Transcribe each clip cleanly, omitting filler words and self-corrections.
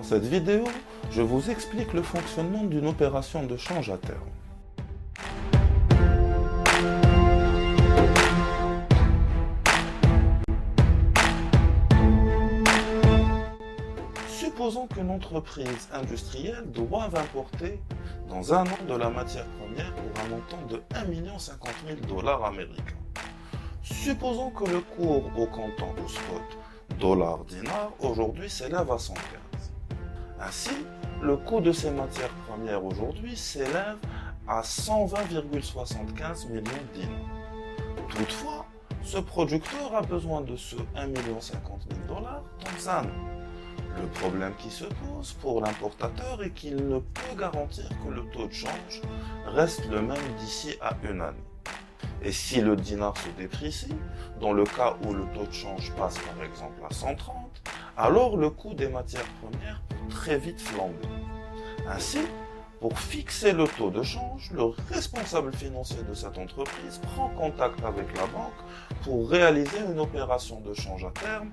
Dans cette vidéo, je vous explique le fonctionnement d'une opération de change à terme. Supposons qu'une entreprise industrielle doive importer dans un an de la matière première pour un montant de 1 050 000 $ américains. Supposons que le cours au comptant ou spot dollar-dinar aujourd'hui s'élève à 115. Ainsi, le coût de ces matières premières aujourd'hui s'élève à 120,75 millions de dinars. Toutefois, ce producteur a besoin de ce 1 050 000 $ dans un an. Le problème qui se pose pour l'importateur est qu'il ne peut garantir que le taux de change reste le même d'ici à une année. Et si le dinar se déprécie, dans le cas où le taux de change passe par exemple à 130, alors le coût des matières premières peut très vite flamber. Ainsi, pour fixer le taux de change, le responsable financier de cette entreprise prend contact avec la banque pour réaliser une opération de change à terme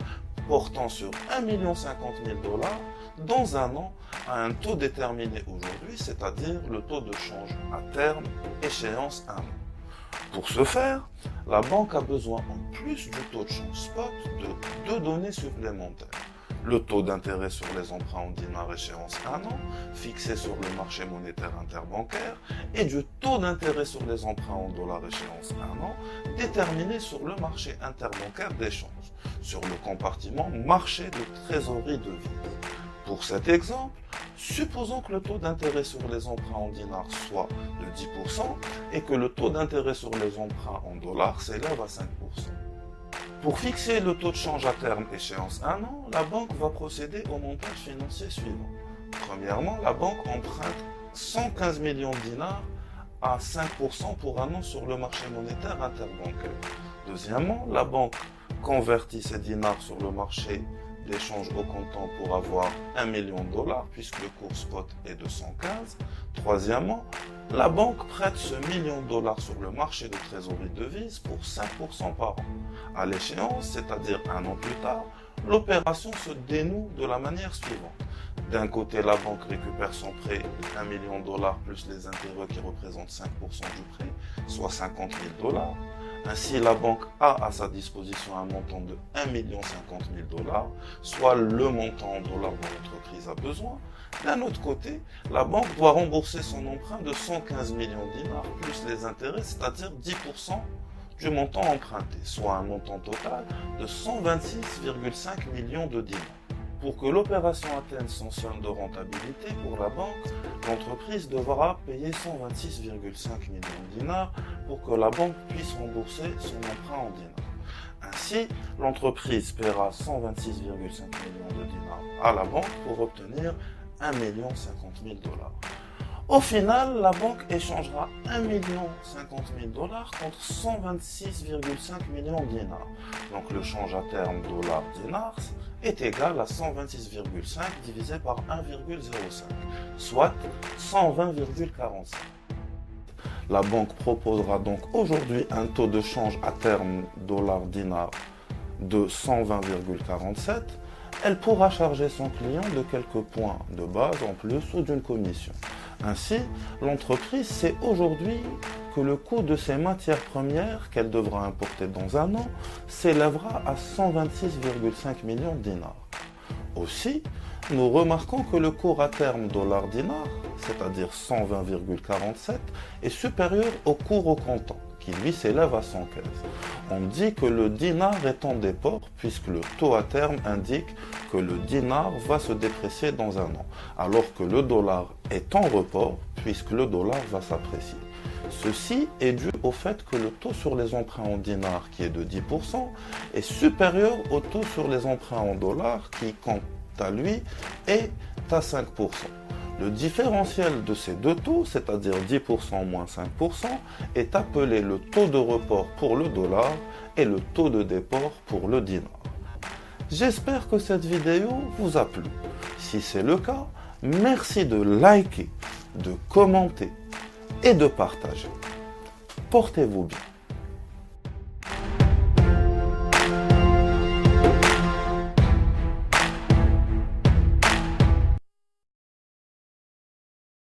portant sur 1 050 000 $ dans un an à un taux déterminé aujourd'hui, c'est-à-dire le taux de change à terme, échéance 1 an. Pour ce faire, la banque a besoin en plus du taux de change spot de deux données supplémentaires. Le taux d'intérêt sur les emprunts en dinars échéance 1 an, fixé sur le marché monétaire interbancaire, et du taux d'intérêt sur les emprunts en dollars échéance 1 an, déterminé sur le marché interbancaire d'échange, sur le compartiment marché de trésorerie de devises. Pour cet exemple, supposons que le taux d'intérêt sur les emprunts en dinars soit de 10% et que le taux d'intérêt sur les emprunts en dollars s'élève à 5%. Pour fixer le taux de change à terme échéance 1 an, la banque va procéder au montage financier suivant. Premièrement, la banque emprunte 115 millions de dinars à 5% pour un an sur le marché monétaire interbancaire. Deuxièmement, la banque convertit ces dinars sur le marché d'échange au comptant pour avoir 1 million de $ puisque le cours spot est de 115. Troisièmement, la banque prête ce million de dollars sur le marché de trésorerie de devises pour 5% par an. À l'échéance, c'est-à-dire un an plus tard, l'opération se dénoue de la manière suivante. D'un côté, la banque récupère son prêt 1 million de $ plus les intérêts qui représentent 5% du prêt, soit 50 000 $. Ainsi, la banque a à sa disposition un montant de 1 050 000 $, soit le montant en dollars dont l'entreprise a besoin. D'un autre côté, la banque doit rembourser son emprunt de 115 millions de dinars plus les intérêts, c'est-à-dire 10% du montant emprunté, soit un montant total de 126,5 millions de dinars. Pour que l'opération atteigne son seuil de rentabilité pour la banque, l'entreprise devra payer 126,5 millions de dinars pour que la banque puisse rembourser son emprunt en dinars. Ainsi, l'entreprise paiera 126,5 millions de dinars à la banque pour obtenir 1 050 000 $. Au final, la banque échangera 1 050 000 $ contre 126,5 millions de dinars. Donc le change à terme dollar-dinar est égal à 126,5 divisé par 1,05, soit 120,45. La banque proposera donc aujourd'hui un taux de change à terme dollar-dinar de 120,47. Elle pourra charger son client de quelques points de base en plus ou d'une commission. Ainsi, l'entreprise sait aujourd'hui que le coût de ces matières premières qu'elle devra importer dans un an s'élèvera à 126,5 millions de dinars. Aussi, nous remarquons que le cours à terme dollar-dinar, c'est-à-dire 120,47, est supérieur au cours au comptant, qui lui s'élève à 115. On dit que le dinar est en déport puisque le taux à terme indique que le dinar va se déprécier dans un an, alors que le dollar est en report puisque le dollar va s'apprécier. Ceci est dû au fait que le taux sur les emprunts en dinars, qui est de 10%, est supérieur au taux sur les emprunts en dollars, qui, quant à lui, est à 5%. Le différentiel de ces deux taux, c'est-à-dire 10% moins 5%, est appelé le taux de report pour le dollar et le taux de déport pour le dinar. J'espère que cette vidéo vous a plu. Si c'est le cas, merci de liker, de commenter et de partager. Portez-vous bien.